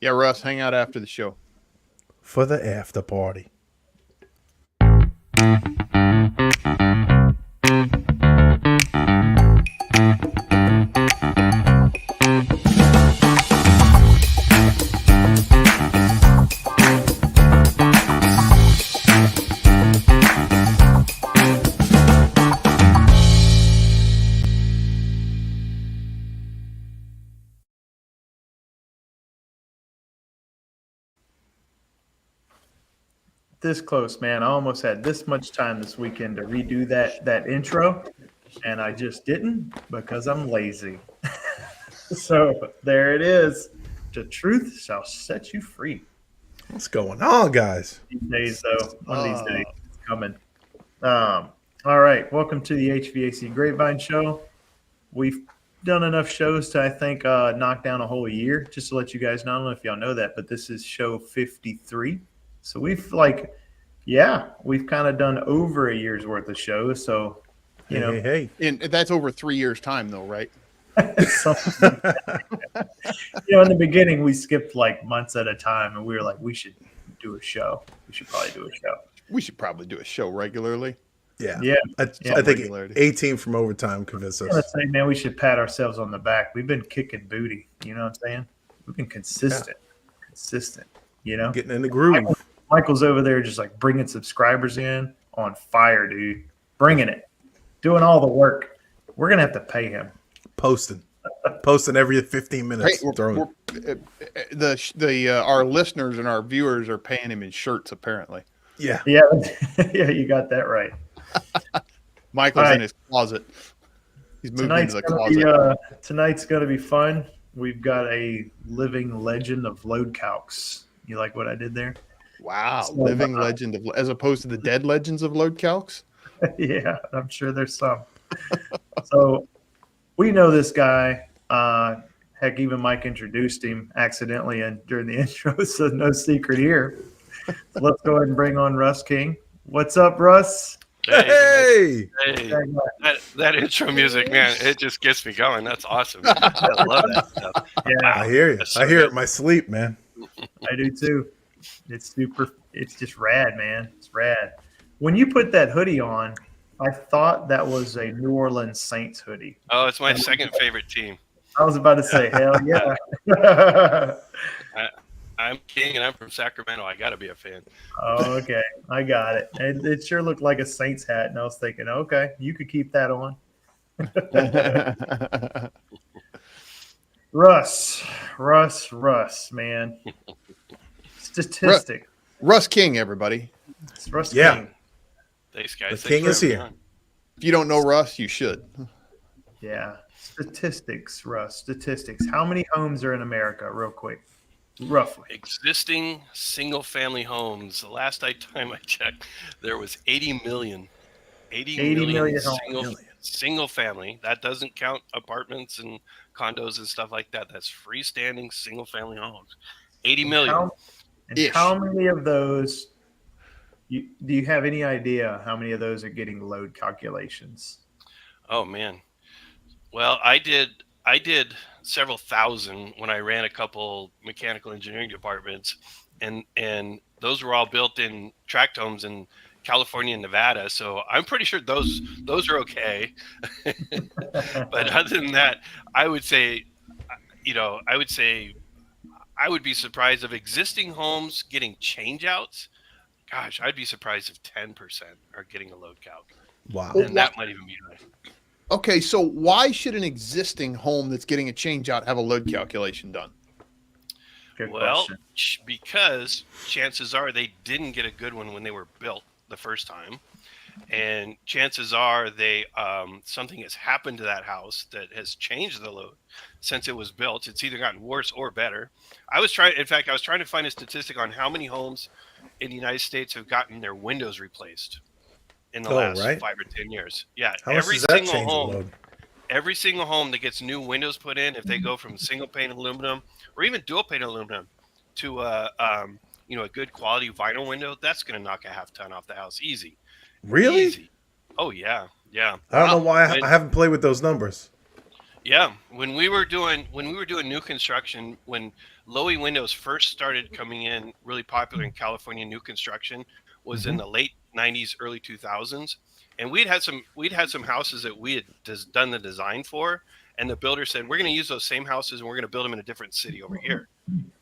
Yeah, Russ, hang out after the show. For the after party. This close, man. I almost had this much time this weekend to redo that intro, and I just didn't because I'm lazy. So there it is. The truth shall set you free. What's going on, guys? These days, though, one of these Uh, days, it's coming. All right, welcome to the HVAC Grapevine Show. We've done enough shows to, I think, knock down a whole year. Just to let you guys know, I don't know if y'all know that, but this is show 53. So we've kind of done over a year's worth of shows. So, you Hey, know, hey, hey. and that's over 3 years' time, though, right? something, in the beginning, we skipped like months at a time, and we were like, we should do a show. We should probably do a show. We should probably do a show regularly. Yeah. Yeah. Yeah. I think Regularity. 18 from overtime convinced I'm gonna us. say, man, we should pat ourselves on the back. We've been kicking booty. You know what I'm saying? We've been consistent. You know, Getting in the groove. Michael's over there just like bringing subscribers in on fire, dude. Bringing it, doing all the work. We're gonna have to pay him. Posting. Posting every 15 Hey, minutes. Throwing. our listeners and our viewers are paying him in shirts, apparently. Yeah. Yeah, yeah, you got that right. Michael's All right. in his closet. He's moved into the closet. Tonight's gonna be fun. We've got a living legend of load calcs. You like what I did there? Wow, So, living legend of, as opposed to the dead legends of load calcs. Yeah, I'm sure there's some. So we know this guy. Heck, even Mike introduced him accidentally and during the intro, so no secret here. So let's go ahead and bring on Russ King. What's up, Russ? Hey! Hey, that intro music, man, it just gets me going. That's awesome. I love that stuff. Yeah, I hear you. That's so I hear it good. in my sleep, man. I do too. It's super. It's just rad, man. It's rad. When you put that hoodie on, I thought that was a New Orleans Saints hoodie. Oh, it's my second favorite team. I was about to say, hell yeah. I'm King, and I'm from Sacramento. I got to be a fan. Oh, okay, I got it. It sure looked like a Saints hat, and I was thinking, okay, you could keep that on. Russ, man. Statistic. Russ King, everybody. It's Russ Yeah. King. Thanks, guys. The King Thanks is for having here. me on. If you don't know Russ, you should. Yeah. Statistics, Russ. Statistics. How many homes are in America, real quick? Roughly. Existing single-family homes. The last time I checked, there was 80 million. 80 million homes. single family. That doesn't count apartments and condos and stuff like that. That's freestanding single-family homes. 80 million. How many of those do you have any idea how many of those are getting load calculations? Oh man. Well, I did several thousand when I ran a couple mechanical engineering departments, and those were all built in tract homes in California and Nevada. So I'm pretty sure those are okay. But other than that, I would say, I would be surprised if existing homes getting change outs. Gosh, I'd be surprised if 10% are getting a load calc, Wow. and that might even be high. Okay, so why should an existing home that's getting a change out have a load calculation done? Good Well, question. because chances are they didn't get a good one when they were built the first time, and chances are they something has happened to that house that has changed the load since it was built. It's either gotten worse or better. I was trying to find a statistic on how many homes in the United States have gotten their windows replaced in the last right. 5 or 10 years. Yeah, How much does that change the load? every single home that gets new windows put in, if they go from single pane aluminum or even dual pane aluminum to a good quality vinyl window, that's going to knock a half ton off the house easy. Really? Easy. Oh yeah. I don't know why I haven't played with those numbers. Yeah, when we were doing new construction, when Lowy windows first started coming in really popular in California new construction was in the late 90s, early 2000s. And we'd had some houses that we had done the design for, and the builder said, we're going to use those same houses and we're going to build them in a different city over here.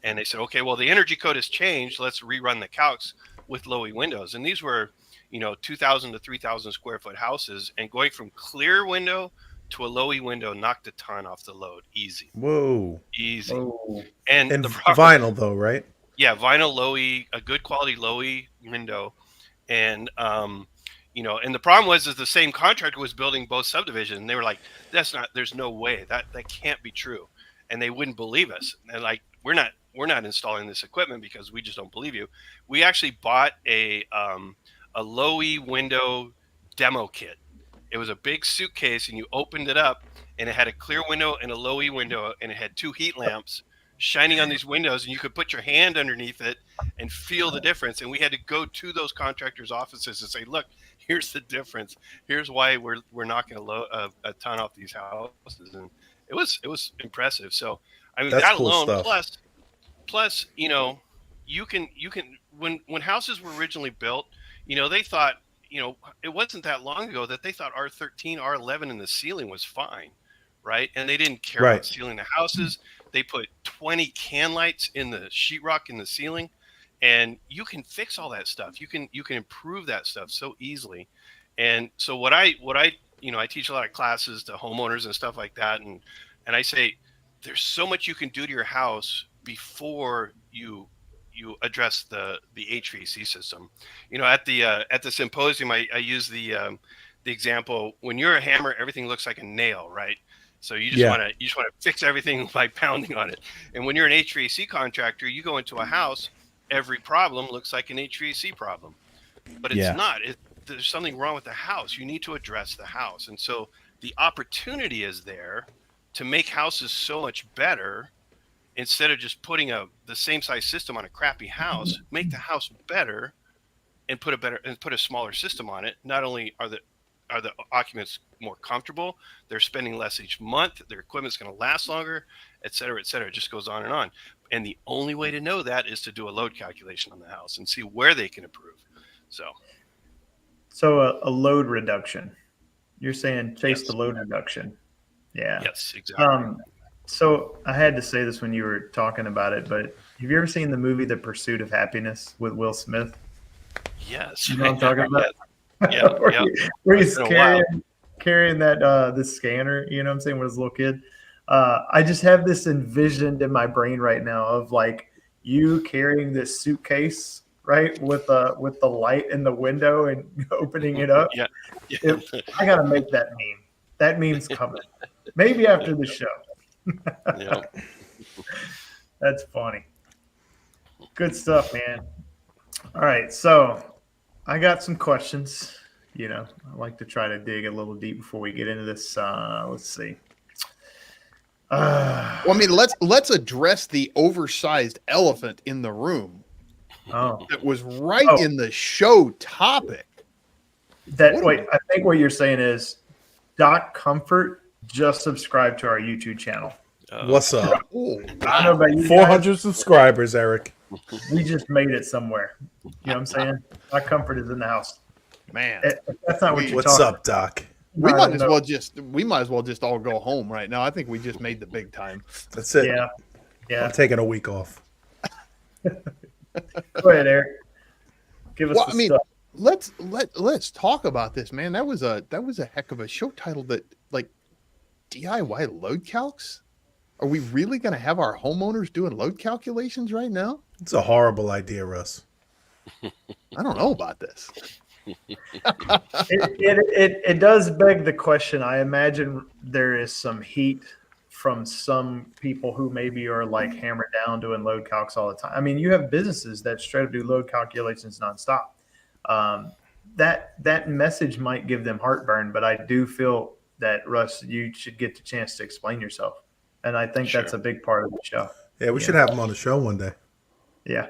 And they said, okay, well, the energy code has changed. Let's rerun the calcs with Lowy windows. And these were, 2,000 to 3,000 square foot houses, and going from clear window to a Lowy window knocked a ton off the load. Easy. Whoa. Easy. Oh. And And vinyl though, right? yeah, vinyl Lowy, a good quality Lowy window. And, and the problem was the same contractor was building both subdivisions. And they were like, there's no way that can't be true. And they wouldn't believe us. And like, we're not installing this equipment because we just don't believe you. We actually bought a Lowy window demo kit. It was a big suitcase, and you opened it up, and it had a clear window and a Lowy window, and it had 2 heat lamps shining on these windows, and you could put your hand underneath it and feel the difference. And we had to go to those contractors' offices and say, look, here's the difference. Here's why we're knocking a ton off these houses. And it was impressive. So I mean, That's that cool alone, stuff. plus, you can when houses were originally built, they thought, it wasn't that long ago that they thought R13, R11 in the ceiling was fine, right? And they didn't care about sealing the houses. They put 20 can lights in the sheetrock in the ceiling, and you can fix all that stuff. You can improve that stuff so easily. And so what I I teach a lot of classes to homeowners and stuff like that, and I say there's so much you can do to your house before you address the HVAC system. At the symposium, I use the example, when you're a hammer, everything looks like a nail, right? So you just want to fix everything by pounding on it. And when you're an HVAC contractor, you go into a house, every problem looks like an HVAC problem, but it's not. There's something wrong with the house. You need to address the house. And so the opportunity is there to make houses so much better. Instead of just putting the same size system on a crappy house, make the house better and put a smaller system on it. Not only are the occupants more comfortable, they're spending less each month, their equipment's going to last longer, et cetera, et cetera. It just goes on and on. And the only way to know that is to do a load calculation on the house and see where they can improve. So a load reduction. You're saying chase the load reduction. Yeah. Yes, exactly. So I had to say this when you were talking about it, but have you ever seen the movie The Pursuit of Happiness with Will Smith? Yes. You know what I'm talking about? Yeah. Where he's carrying that the scanner, you know what I'm saying, with his little kid. I just have this envisioned in my brain right now of like you carrying this suitcase, right, with the light in the window and opening it up. Yeah. I gotta make that meme. That meme's coming. Maybe after the show. Yeah. That's funny. Good stuff, man. All right, so I got some questions. I like to try to dig a little deep before we get into this. Let's see. Well, I mean, let's address the oversized elephant in the room. Oh, That was right in the show topic. I think what you're saying is Doc Comfort just subscribe to our YouTube channel. What's up? Oh, I don't know about you 400 guys. subscribers, Eric. We just made it somewhere. You know what I'm saying? Doc Comfort is in the house. man. If that's not what you're What's talking up, Doc? We I might don't as know. well just all go home right now. I think we just made the big time. That's it. Yeah. I'm taking a week off. Go ahead, Eric. Give us Well, the I mean, stuff. let's talk about this, man. That was a heck of a show title. That like DIY load calcs. Are we really going to have our homeowners doing load calculations right now? It's a horrible idea, Russ. I don't know about this. It does beg the question. I imagine there is some heat from some people who maybe are like hammered down doing load calcs all the time. I mean, you have businesses that straight up do load calculations nonstop. That message might give them heartburn, but I do feel that, Russ, you should get the chance to explain yourself. And I think that's a big part of the show. Yeah, we should have him on the show one day. Yeah.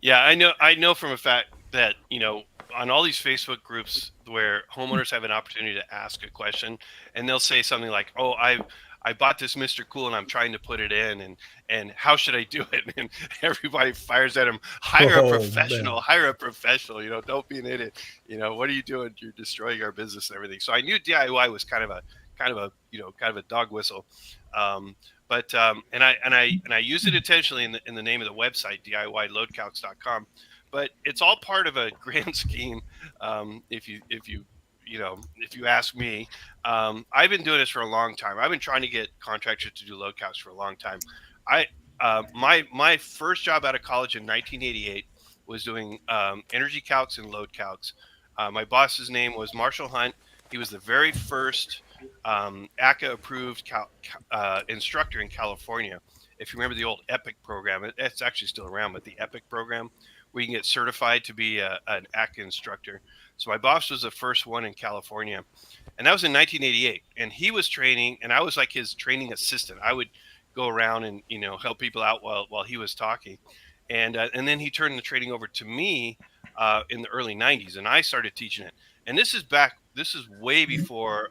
Yeah, I know from a fact that, on all these Facebook groups where homeowners have an opportunity to ask a question, and they'll say something like, "Oh, I I bought this Mr. Cool and I'm trying to put it in, and how should I do it? And everybody fires at him. Hire a Oh, professional. man. Hire a professional. Don't be an idiot. What are you doing? You're destroying our business and everything. So I knew DIY was kind of a dog whistle. And I use it intentionally in the name of the website, DIYLoadCalcs.com. But it's all part of a grand scheme. If you ask me, I've been doing this for a long time. I've been trying to get contractors to do load calcs for a long time. My first job out of college in 1988 was doing energy calcs and load calcs. My boss's name was Marshall Hunt. He was the very first ACA approved instructor in California. If you remember the old EPIC program, it's actually still around, but the EPIC program where you can get certified to be an ACA instructor. So my boss was the first one in California, and that was in 1988. And he was training, and I was like his training assistant. I would go around and help people out while he was talking, and then he turned the training over to me in the early 90s, and I started teaching it. And this is way before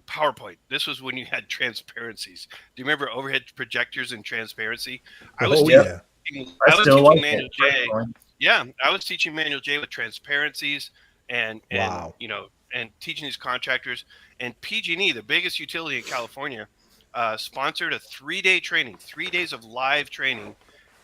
PowerPoint. This was when you had transparencies. Do you remember overhead projectors and transparency? I was yeah. I still like Manual it. J. Yeah, I was teaching Manual J with transparencies and Wow. and teaching these contractors. And PG&E, the biggest utility in California, sponsored a 3-day training, 3 days of live training.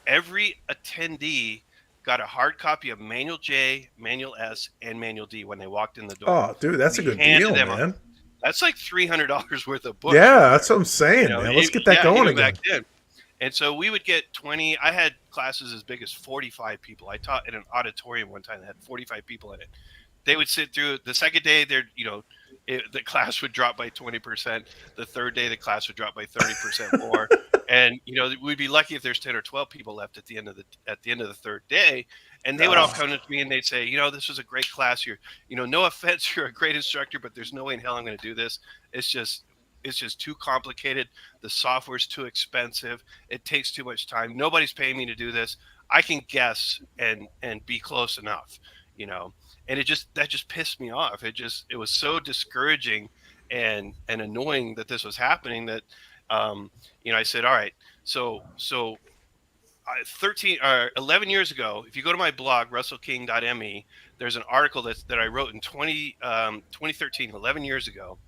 Every attendee got a hard copy of Manual J, Manual S, and Manual D when they walked in the door. Oh, dude, that's a good deal, man. That's like $300 worth of books. Yeah, that's what I'm saying, man. Let's get that going again. Back then. And so we would get 20. I had classes as big as 45 people. I taught in an auditorium one time that had 45 people in it. They would sit through the second day. The class would drop by 20%. The third day, the class would drop by 30% more. And we'd be lucky if there's 10 or 12 people left at the end of the third day. And they would all come to me and they'd say, this was a great class. No offense, you're a great instructor, but there's no way in hell I'm going to do this. It's just too complicated. The software's too expensive. It takes too much time. Nobody's paying me to do this. I can guess and be close enough, and that just pissed me off. It was so discouraging and annoying that this was happening that, I said, all right, so 11 years ago, if you go to my blog, russellking.me, there's an article that I wrote in 2013, 11 years ago,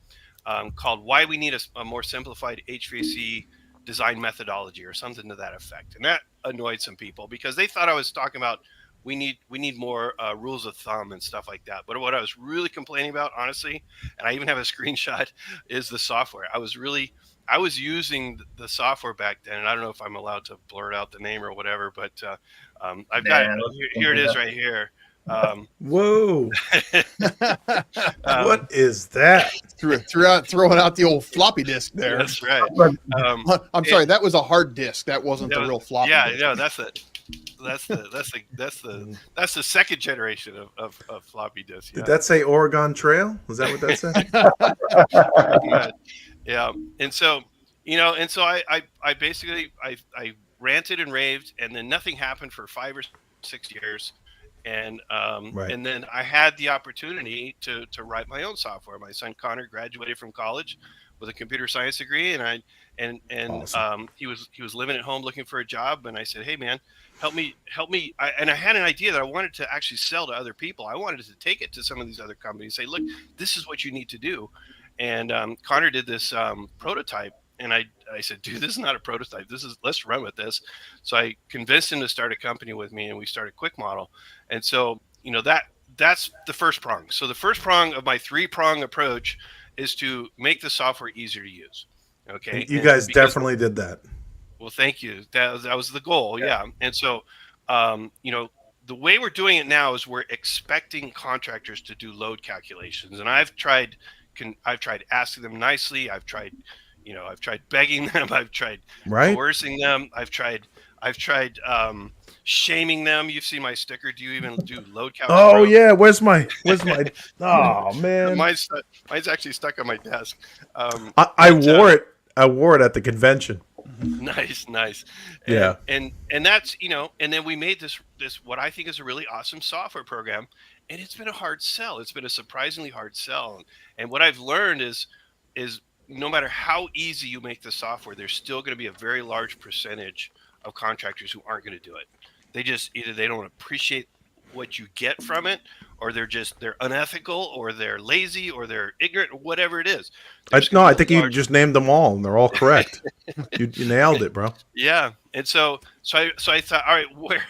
called Why We Need a More Simplified HVAC Design Methodology, or something to that effect. And that annoyed some people because they thought I was talking about we need more rules of thumb and stuff like that. But what I was really complaining about, honestly, and I even have a screenshot, is the software. I was using the software back then, and I don't know if I'm allowed to blurt out the name or whatever, but I've got it. Here it is right here. Whoa. What is that? Throwing out the old floppy disk there. That's right. I'm sorry, that was a hard disk. That wasn't the real floppy disk. Yeah, that's it. That's the second generation of floppy disk. Yeah. Did that say Oregon Trail? Was that what that said? Yeah. And so I basically I ranted and raved, and then nothing happened for 5 or 6 years. And and then I had the opportunity to write my own software. My son Connor graduated from college with a computer science degree, and awesome. He was living at home looking for a job, and I said, hey man, help me. And I had an idea that I wanted to actually sell to other people. I wanted to take it to some of these other companies, say, look, this is what you need to do. And Connor did this prototype. And I said, dude, this is not a prototype. Let's run with this. So I convinced him to start a company with me, and we started Quick Model. And so, that's the first prong. So the first prong of my 3-prong approach is to make the software easier to use. Okay. You guys definitely did that. Well, thank you. That was the goal. Yeah. And so, the way we're doing it now is we're expecting contractors to do load calculations. And I've tried asking them nicely. I've tried begging them. I've tried coercing them. I've tried shaming them. You've seen my sticker. Do you even do load calcs? Oh yeah. Where's my? Oh man. Mine's actually stuck on my desk. I wore it. I wore it at the convention. Nice. Yeah. And that's, and then we made this what I think is a really awesome software program, and it's been a hard sell. It's been a surprisingly hard sell. And what I've learned is no matter how easy you make the software, there's still going to be a very large percentage of contractors who aren't going to do it. They just either they don't appreciate what you get from it, or they're unethical, or they're lazy, or they're ignorant, or whatever it is. There's going No, to I be think a you large just named them all, and they're all correct. You nailed it, bro. yeah. And so I thought, all right,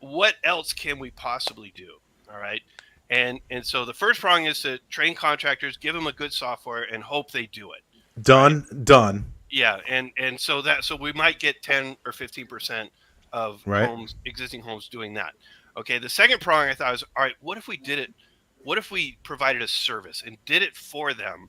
what else can we possibly do? All right. And so the first prong is to train contractors, give them a good software, and hope they do it. Right. Done. Yeah, and so we might get 10 or 15% of Right. existing homes doing that. Okay, the second prong I thought was, all right, what if we did it? What if we provided a service and did it for them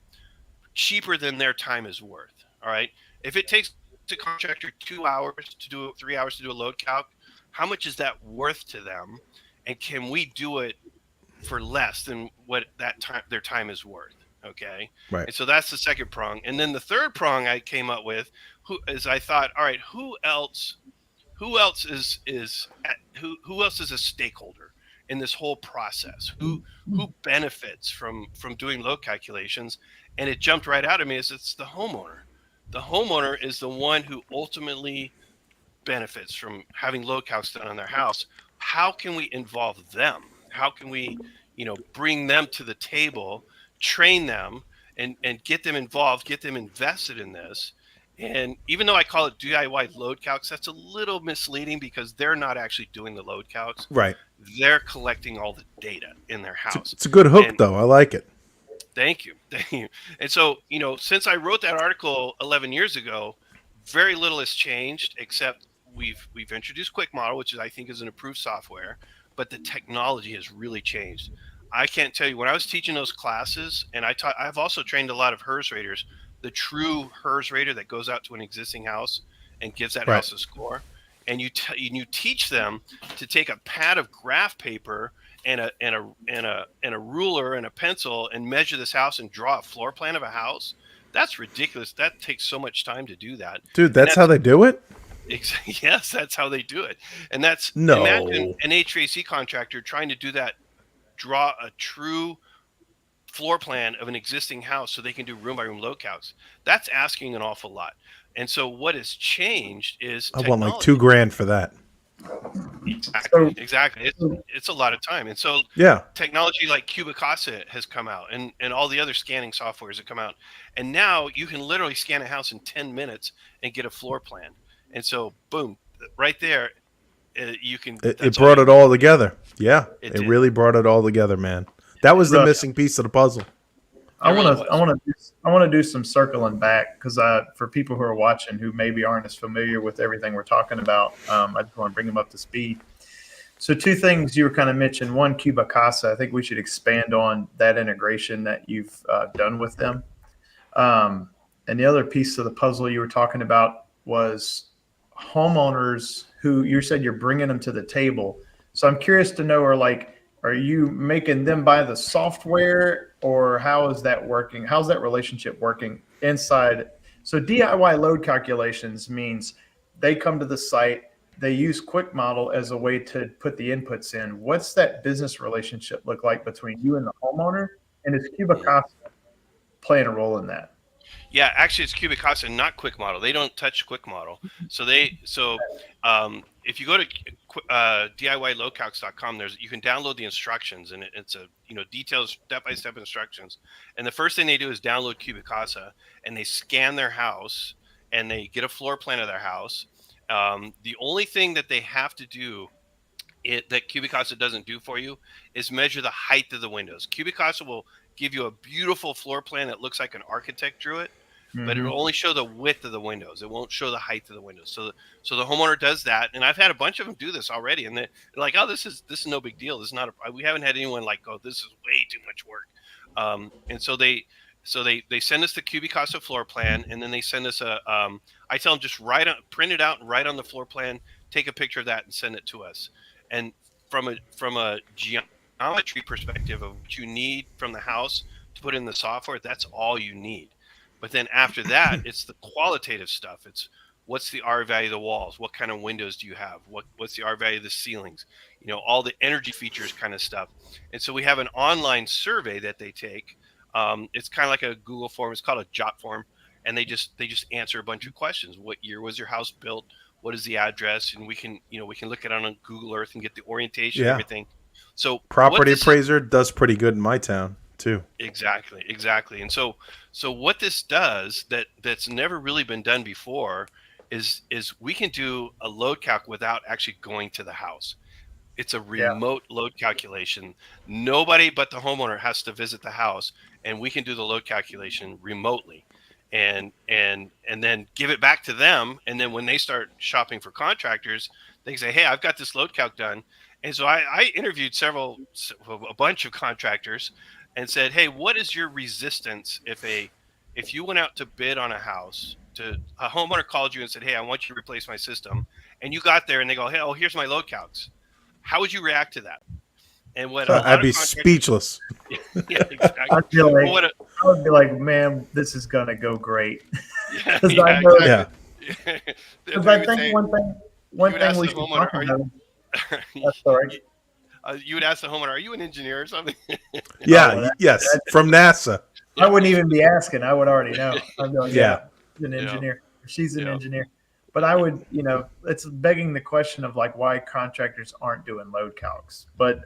cheaper than their time is worth? All right, if it takes a contractor 2 hours to do 3 hours to do a load calc, how much is that worth to them? And can we do it for less than what that time their time is worth? Okay. Right. And so that's the second prong. And then the third prong I came up with I thought, all right, who else who else is a stakeholder in this whole process? Who benefits from doing load calculations? And it jumped right out at me, is it's the homeowner. The homeowner is the one who ultimately benefits from having load calcs done on their house. How can we involve them? How can we, bring them to the table, train them, and get them involved, get them invested in this? And even though I call it DIY load calcs, that's a little misleading, because they're not actually doing the load calcs. Right. They're collecting all the data in their house. It's a good hook, And though. I like it. Thank you. Thank you. And so, since I wrote that article 11 years ago, very little has changed, except we've introduced Quick Model, which I think is an improved software, but the technology has really changed. I can't tell you, when I was teaching those classes, and I've also trained a lot of HERS raters, the true HERS rater that goes out to an existing house and gives that Right. house a score. And you teach them to take a pad of graph paper and a ruler and a pencil and measure this house and draw a floor plan of a house. That's ridiculous. That takes so much time to do that. Dude, that's how they do it? Yes, that's how they do it. And No. imagine an HVAC contractor trying to do that, draw a true floor plan of an existing house so they can do room by room load calcs. That's asking an awful lot. And so what has changed is I want like technology. $2,000 for that. Exactly. It's a lot of time. And so Yeah. technology like Cubicasa has come out, and all the other scanning softwares have come out. And now you can literally scan a house in 10 minutes and get a floor plan. And so, boom, right there, you can. It brought it all together. Yeah. It It did. really brought it all together, man. That was the Russ, missing piece of the puzzle. I It really want was. to I want to do some circling back, because for people who are watching who maybe aren't as familiar with everything we're talking about, I just want to bring them up to speed. So two things you were kind of mentioned. One, Cubicasa. I think we should expand on that integration that you've done with them. And the other piece of the puzzle you were talking about was homeowners who you said you're bringing them to the table. So I'm curious to know, are you making them buy the software, or how is that working? How's that relationship working inside? So DIY load calculations means they come to the site, they use Quick Model as a way to put the inputs in. What's that business relationship look like between you and the homeowner? And is Cubicasa playing a role in that? Yeah, actually, it's Cubicasa, not Quick Model. They don't touch Quick Model. So if you go to DIYLoadCalcs.com, you can download the instructions, and it's a detailed step-by-step instructions. And the first thing they do is download Cubicasa, and they scan their house, and they get a floor plan of their house. The only thing that they have to do that Cubicasa doesn't do for you is measure the height of the windows. Cubicasa will give you a beautiful floor plan that looks like an architect drew it, but it'll only show the width of the windows. It won't show the height of the windows. So the homeowner does that, and I've had a bunch of them do this already, and they're like, "Oh, this is no big deal. This is not. We haven't had anyone like, oh, this is way too much work." And so they send us the Cubicasa floor plan, and then they send us I tell them just print it out and write on the floor plan, take a picture of that, and send it to us. And from a geometry perspective of what you need from the house to put in the software, that's all you need. But then after that, it's the qualitative stuff. It's what's the R value of the walls? What kind of windows do you have? What's the R value of the ceilings? All the energy features kind of stuff. And so we have an online survey that they take. It's kind of like a Google form. It's called a JOT form. and they just answer a bunch of questions. What year was your house built? What is the address? And we can look at it on Google Earth and get the orientation, Yeah. everything. So Property appraiser does pretty good in my town too. Exactly. And so what this does that's never really been done before is we can do a load calc without actually going to the house. It's a remote load calculation. Nobody but the homeowner has to visit the house, and we can do the load calculation remotely, and then give it back to them. And then when they start shopping for contractors, they can say, "Hey, I've got this load calc done." And so I interviewed a bunch of contractors, and said, "Hey, what is your resistance if you went out to bid on a house? A homeowner called you and said, 'Hey, I want you to replace my system,' and you got there and they go, 'Hey, here's my load calcs.' How would you react to that?" And what I'd be speechless. Yeah, exactly. I would be like, "Man, this is gonna go great." Yeah, Because I think one thing we should talk about. That's all right. You would ask the homeowner, "Are you an engineer or something?" Yeah, yes, from NASA. I wouldn't even be asking. I would already know. I'd be like, Yeah. he's an engineer. She's an engineer. But I would, it's begging the question of like why contractors aren't doing load calcs. But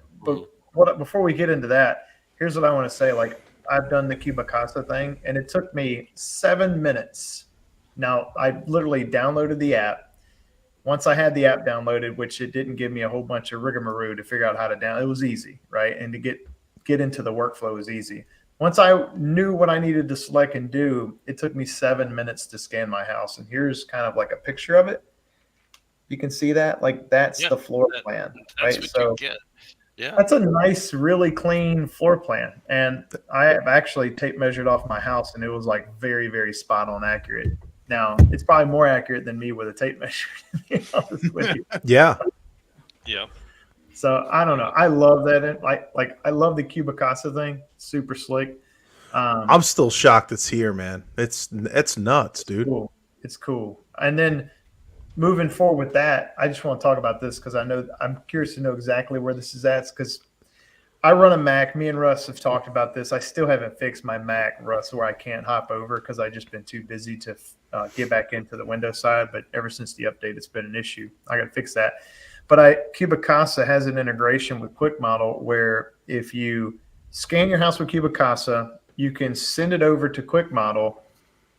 before we get into that, here's what I want to say. Like, I've done the Cubicasa thing, and it took me 7 minutes. Now, I literally downloaded the app. Once I had the app downloaded, which it didn't give me a whole bunch of rigmarole to figure out how to download, it was easy, right? And to get into the workflow was easy. Once I knew what I needed to select and do, it took me 7 minutes to scan my house. And here's kind of like a picture of it. You can see that, like that's the floor plan, right? So that's a nice, really clean floor plan. And I have actually tape measured off my house, and it was like very, very spot on accurate. Now, it's probably more accurate than me with a tape measure, to be honest with you. Yeah. So I don't know. I love that. Like I love the Cubicasa thing. Super slick. I'm still shocked it's here, man. It's nuts, dude. It's cool. And then moving forward with that, I just want to talk about this because I'm curious to know exactly where this is at, because I run a Mac. Me and Russ have talked about this. I still haven't fixed my Mac, Russ, where I can't hop over because I've just been too busy to get back into the Windows side. But ever since the update, it's been an issue. I got to fix that. But Cubicasa has an integration with QuickModel where if you scan your house with Cubicasa, you can send it over to QuickModel,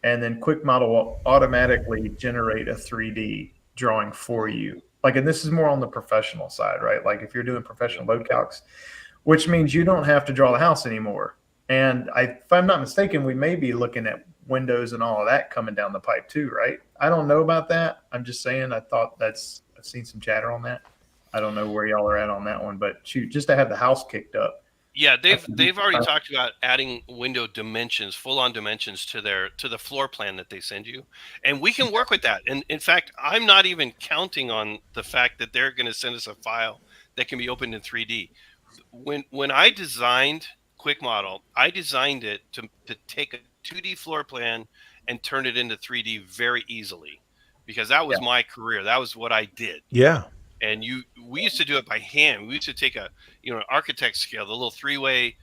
and then QuickModel will automatically generate a 3D drawing for you. Like, and this is more on the professional side, right? Like if you're doing professional load calcs, which means you don't have to draw the house anymore. And if I'm not mistaken, we may be looking at windows and all of that coming down the pipe too, right? I don't know about that. I'm just saying, I've seen some chatter on that. I don't know where y'all are at on that one, but shoot, just to have the house kicked up. Yeah, they've already talked about adding window dimensions, full-on dimensions to the floor plan that they send you, and we can work with that. And in fact, I'm not even counting on the fact that they're going to send us a file that can be opened in 3D. When I designed QuickModel, I designed it to take a 2D floor plan and turn it into 3D very easily, because that was my career. That was what I did. Yeah. And we used to do it by hand. We used to take an architect scale, the little three-way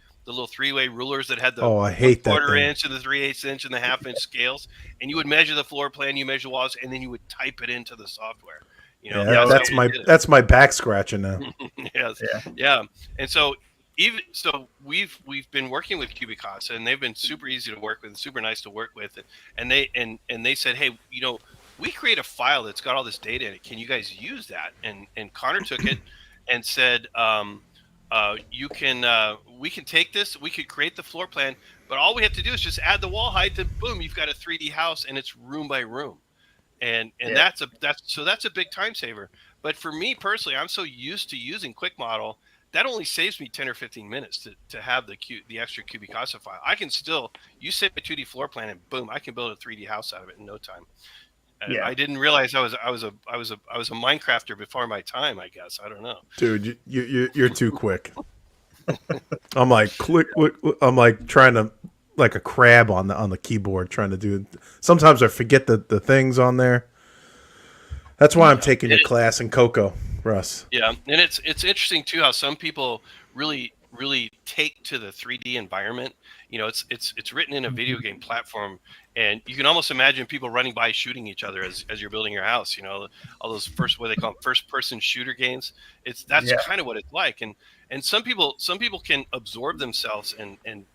rulers that had the I hate that quarter thing. inch and the 3/8 inch and the half-inch scales, and you would measure the floor plan, you measure walls, and then you would type it into the software. That's my back scratching now. Yes. Yeah. And so we've been working with Cubicasa, and they've been super easy to work with, and super nice to work with, and they said, "Hey, we create a file that's got all this data in it. Can you guys use that?" And Connor took it and said, we can take this, we could create the floor plan, but all we have to do is just add the wall height, and boom, you've got a 3D house, and it's room by room. And that's a big time saver. But for me personally, I'm so used to using QuickModel that only saves me 10 or 15 minutes to have the extra Cubicasa file. I can still, you set a 2D floor plan, and boom, I can build a 3D house out of it in no time. I didn't realize I was a Minecrafter before my time, I guess. I don't know. Dude, you're too quick. I'm like I'm like trying to, like a crab on the keyboard, trying to do. Sometimes I forget the things on there. That's why I'm taking your class in Coco, Russ. Yeah, and it's interesting too how some people really take to the 3D environment. It's written in a video game platform, and you can almost imagine people running by shooting each other as you're building your house. You know, all those what they call first person shooter games. That's kind of what it's like. And some people can absorb themselves and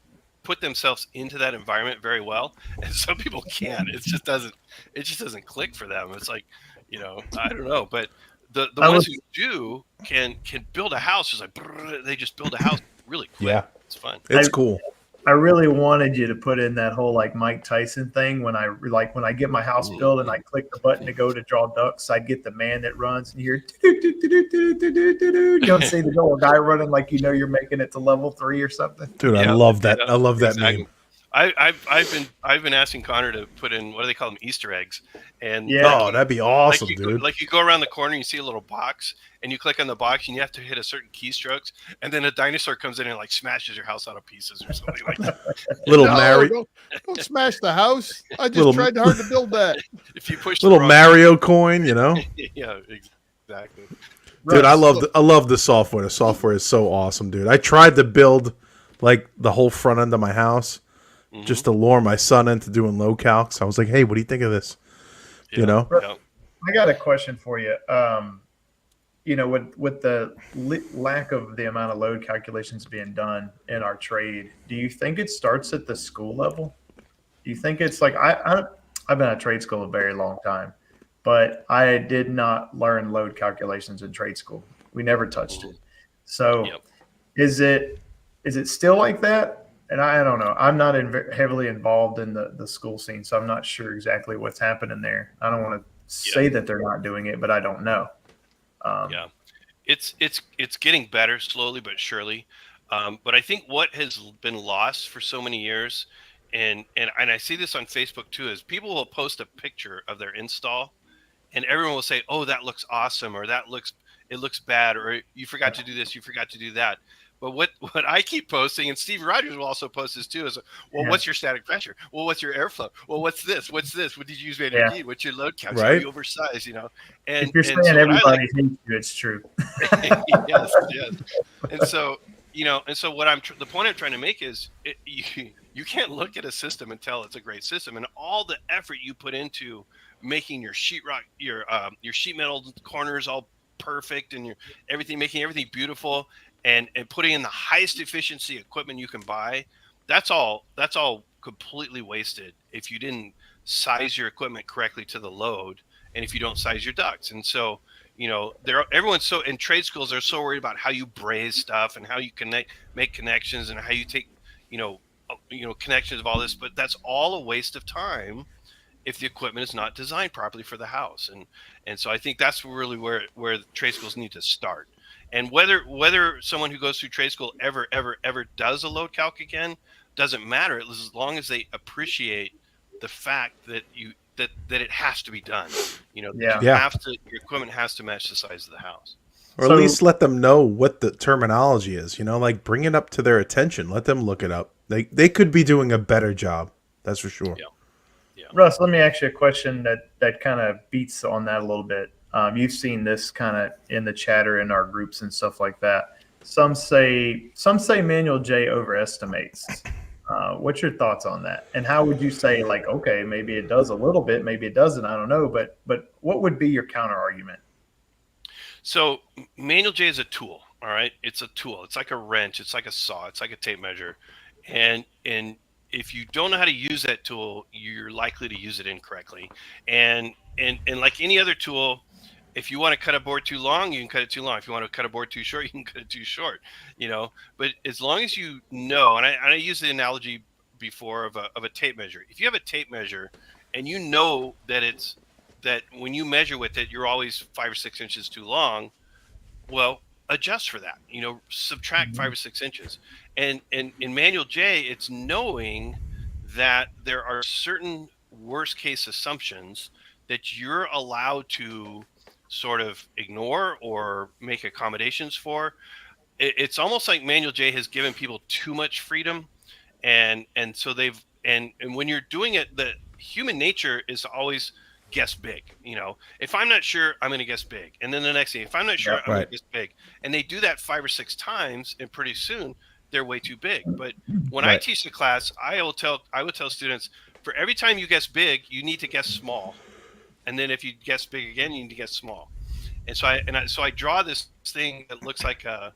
put themselves into that environment very well, and some people can't. It just doesn't click for them. It's like, you know, I don't know, but the ones who do can build a house just like they just build a house really quick. Yeah, it's fun. It's cool. I really wanted you to put in that whole like Mike Tyson thing when I get my house built and I click the button to go to draw ducks, I'd get the man that runs and you hear you don't see the little guy running like you know you're making it to level 3 or something. Dude, I love that. I love that meme. I've been asking Connor to put in, what do they call them, Easter eggs, and that'd be awesome, dude. Like you go around the corner and you see a little box, and you click on the box, and you have to hit a certain keystrokes, and then a dinosaur comes in and like smashes your house out of pieces or something like that. Don't smash the house. I just tried hard to build that. If you push little Mario coin, you know. Yeah, exactly. Dude, I love the software. The software is so awesome, dude. I tried to build like the whole front end of my house. Just to lure my son into doing low calcs. I was like, hey, what do you think of this? Yeah, you know? Yeah. I got a question for you. You know, with the lack of the amount of load calculations being done in our trade, do you think it starts at the school level? Do you think it's like, I've been at trade school a very long time, but I did not learn load calculations in trade school. We never touched it. So is it still like that? And I don't know. I'm not heavily involved in the school scene, so I'm not sure exactly what's happening there. I don't want to say that they're not doing it, but I don't know. It's getting better slowly but surely. But I think what has been lost for so many years, and I see this on Facebook too, is people will post a picture of their install, and everyone will say, "Oh, that looks awesome," or "It looks bad," or "You forgot to do this, you forgot to do that." But what I keep posting, and Steve Rogers will also post this too, is, well, what's your static pressure? Well, what's your airflow? Well, what's this? What did you use VAD? What's your load count? Right. Are you oversized? You know. And if you're saying so everybody hates you, it's true. yes. And so the point I'm trying to make is you can't look at a system and tell it's a great system, and all the effort you put into making your sheetrock, your sheet metal corners all perfect, and making everything beautiful. And putting in the highest efficiency equipment you can buy, that's all completely wasted if you didn't size your equipment correctly to the load, and if you don't size your ducts. And so, you know, everyone's so in trade schools, they're so worried about how you braze stuff and how you make connections and how you take, connections of all this, but that's all a waste of time if the equipment is not designed properly for the house. And so I think that's really where the trade schools need to start. And whether someone who goes through trade school ever does a load calc again doesn't matter, as long as they appreciate the fact that it has to be done. You know, your equipment has to match the size of the house. Or at least let them know what the terminology is, you know, like bring it up to their attention. Let them look it up. They could be doing a better job. That's for sure. Yeah. Russ, let me ask you a question that kind of beats on that a little bit. You've seen this kind of in the chatter in our groups and stuff like that. Some say Manual J overestimates. What's your thoughts on that? And how would you say, like, okay, maybe it does a little bit, maybe it doesn't, I don't know, but what would be your counter argument? So Manual J is a tool, all right? It's a tool. It's like a wrench. It's like a saw. It's like a tape measure. And if you don't know how to use that tool, you're likely to use it incorrectly. And like any other tool, if you want to cut a board too long, you can cut it too long. If you want to cut a board too short, you can cut it too short, you know. But as long as you know, and I used the analogy before of a tape measure. If you have a tape measure and you know that when you measure with it, you're always 5 or 6 inches too long, well, adjust for that. You know, subtract 5 or 6 inches. And in Manual J, it's knowing that there are certain worst case assumptions that you're allowed to sort of ignore or make accommodations for. It's almost like Manual J has given people too much freedom, and so and when you're doing it, the human nature is to always guess big. You know, if I'm not sure, I'm going to guess big, and then the next thing, if I'm not sure, I'm going to guess big, and they do that 5 or 6 times, and pretty soon they're way too big. But when I teach the class, I would tell students, for every time you guess big, you need to guess small, and then if you guess big again, you need to guess small. And so I draw this thing that looks like a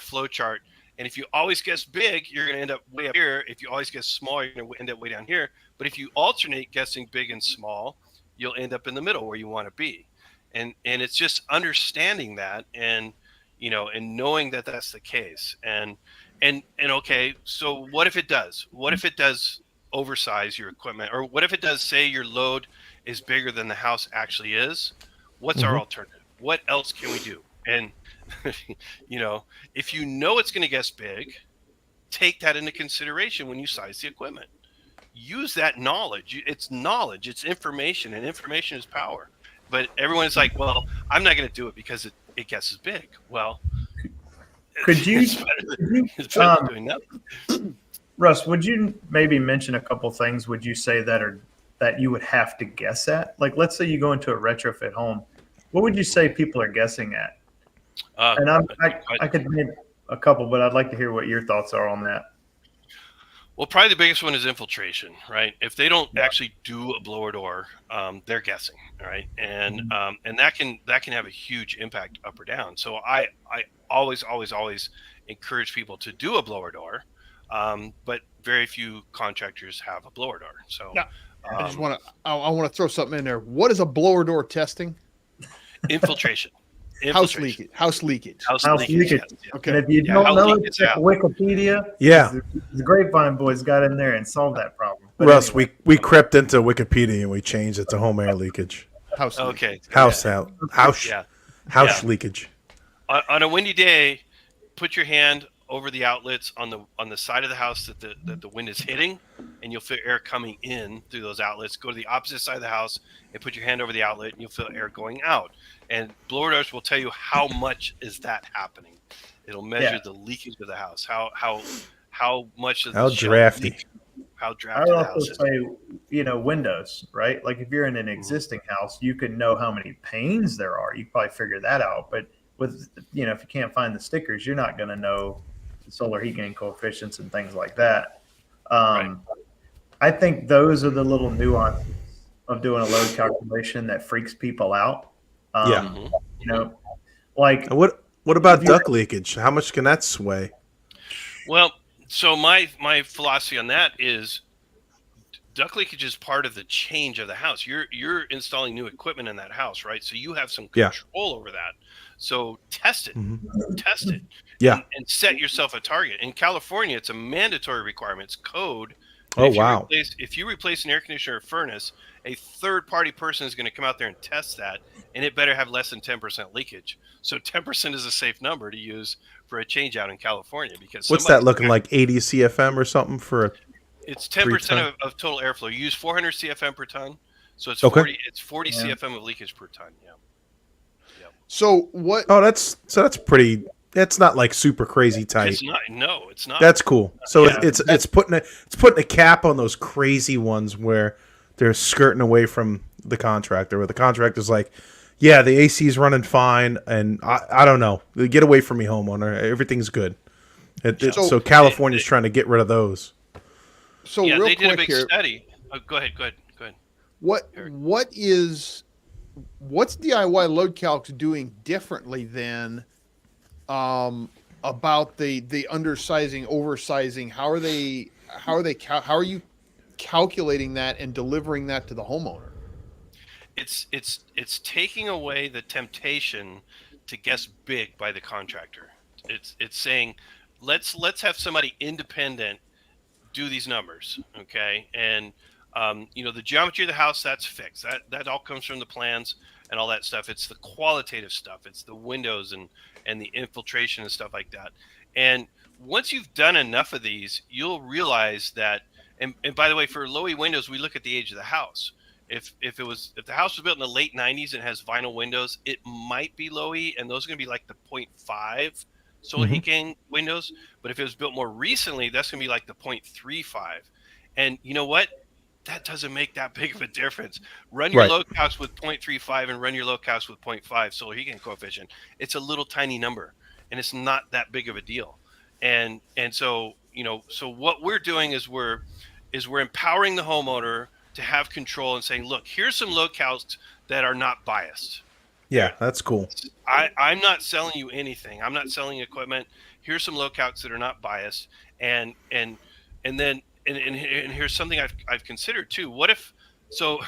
flow chart. And if you always guess big, you're going to end up way up here. If you always guess small, you're going to end up way down here. But if you alternate guessing big and small, you'll end up in the middle where you want to be. And it's just understanding that, and and knowing that that's the case. And okay, so what if it does? What if it does oversize your equipment, or what if it does say your load is bigger than the house actually is? What's our alternative? What else can we do? And if you know it's going to guess big, take that into consideration when you size the equipment. Use that knowledge. It's knowledge, it's information, and information is power. But everyone is like, well, I'm not going to do it because it guesses big. Well, Could you, it's better than doing nothing. Russ, would you maybe mention a couple things would you say that you would have to guess at? Like, let's say you go into a retrofit home. What would you say people are guessing at? And I could name a couple, but I'd like to hear what your thoughts are on that. Well, probably the biggest one is infiltration, right? If they don't actually do a blower door, they're guessing, right? And that can have a huge impact up or down. So I always encourage people to do a blower door, but very few contractors have a blower door. So yeah. I just want to throw something in there. What is a blower door testing? Infiltration. House leakage. House leakage. Yes. Okay. And if you don't know it, check Wikipedia. Yeah. The Grapevine boys got in there and solved that problem. But Russ, anyway. we crept into Wikipedia and we changed it to home air leakage. House leakage. Okay. House leakage. On a windy day, put your hand over the outlets on the side of the house that the wind is hitting, and you'll feel air coming in through those outlets. Go to the opposite side of the house and put your hand over the outlet, and you'll feel air going out. And blower doors will tell you how much is that happening. It'll measure the leakage of the house, how much of the drafty. I the would house also is. say, windows, right? Like if you're in an existing house, you can know how many panes there are. You probably figure that out. But with, if you can't find the stickers, you're not going to know the solar heat gain coefficients and things like that. Right. I think those are the little nuances of doing a load calculation that freaks people out. Like what about duct leakage? How much can that sway? Well, so my philosophy on that is duct leakage is part of the change of the house. You're installing new equipment in that house, right? So you have some control over that. So test it, test it, and set yourself a target. In California, it's a mandatory requirement. It's code. If you replace an air conditioner or furnace, a third-party person is going to come out there and test that, and it better have less than 10% leakage. So 10% is a safe number to use for a change out in California. Because what's that looking like? 80 CFM or something for a? It's 10% of total airflow. You use 400 CFM per ton, so it's 40. It's 40 CFM of leakage per ton. Yeah. So what? Oh, that's pretty. That's not like super crazy tight. It's not. No, it's not. That's cool. So it's putting a cap on those crazy ones where they're skirting away from the contractor, where the contractor's like, yeah, the AC is running fine, and I don't know. Get away from me, homeowner. Everything's good. So California's trying to get rid of those. So real they quick did a big here, study. Oh, go ahead. What's DIY load calcs doing differently than about the undersizing, oversizing? How are you calculating that and delivering that to the homeowner? It's taking away the temptation to guess big by the contractor. It's saying let's have somebody independent do these numbers, okay? And the geometry of the house, that's fixed. That all comes from the plans and all that stuff. It's the qualitative stuff. It's the windows and the infiltration and stuff like that. And once you've done enough of these, you'll realize that. And by the way, for low-E windows, we look at the age of the house. If the house was built in the late 90s and has vinyl windows, it might be low-E, and those are going to be like the 0.5 solar heat gain windows. But if it was built more recently, that's going to be like the 0.35. And you know what? That doesn't make that big of a difference. Run your load calcs with 0.35 and run your load calcs with 0.5 solar heat gain coefficient. It's a little tiny number, and it's not that big of a deal. And so so what we're doing is we're is we're empowering the homeowner to have control and saying, look, here's some load calcs that are not biased. Yeah, that's cool. I'm not selling you anything. I'm not selling equipment. Here's some load calcs that are not biased. And here's something I've considered too. What if, so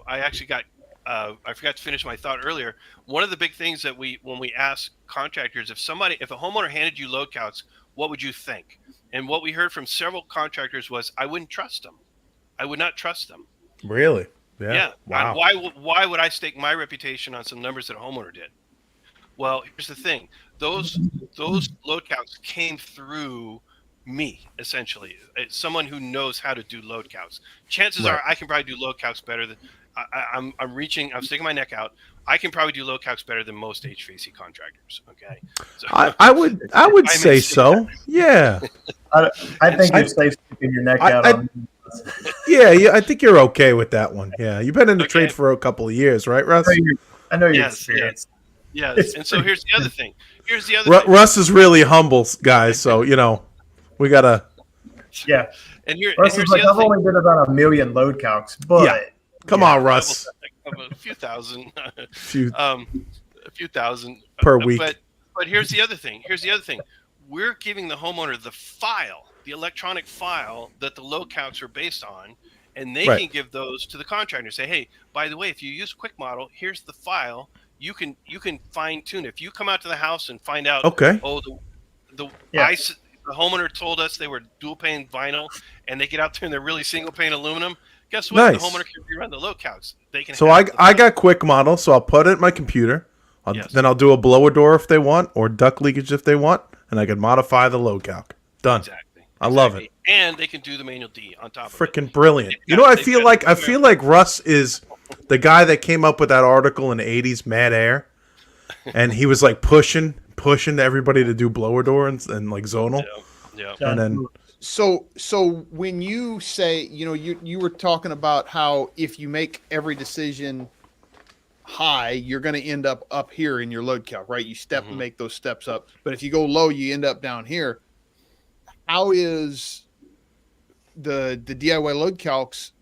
I actually got, I forgot to finish my thought earlier. One of the big things that when we ask contractors, if a homeowner handed you load calcs, what would you think? And what we heard from several contractors was, I wouldn't trust them. I would not trust them. Really? Yeah. Wow. Why would I stake my reputation on some numbers that a homeowner did? Well, here's the thing. Those load counts came through me, essentially. It's someone who knows how to do load counts. Chances are I can probably do load counts better than I'm sticking my neck out. I can probably do load counts better than most HVAC contractors. Okay. So, I would say so. Yeah. I think you're safe sticking your neck out. Yeah, I think you're okay with that one. Yeah, you've been in the trade for a couple of years, right, Russ? I know you're experienced. Yes. And so here's the other thing. Russ is really humble, guys. So we gotta. Yeah. And here's Russ is like, I've only did about 1 million load calcs, but come on, Russ. A few thousand. A few thousand per week. But here's the other thing. We're giving the homeowner the electronic file that the load counts are based on, and they can give those to the contractor. Say, hey, by the way, if you use Quick Model, here's the file. You can fine tune. If you come out to the house and find out, the homeowner told us they were dual pane vinyl, and they get out there and they're really single pane aluminum. Guess what? The homeowner can rerun the load counts. They can. So I got Quick Model, so I'll put it in my computer. Then I'll do a blower door if they want, or duct leakage if they want, and I can modify the load calc. Done. Exactly. I love it. And they can do the manual D on top of it. Freaking brilliant. I feel like Russ is the guy that came up with that article in the 80s, Mad Air. And he was like pushing everybody to do blower door and like zonal. Yeah. And then So when you say, you were talking about how if you make every decision high, you're going to end up here in your load calc, right? You and make those steps up. But if you go low, you end up down here. How is the DIY load calcs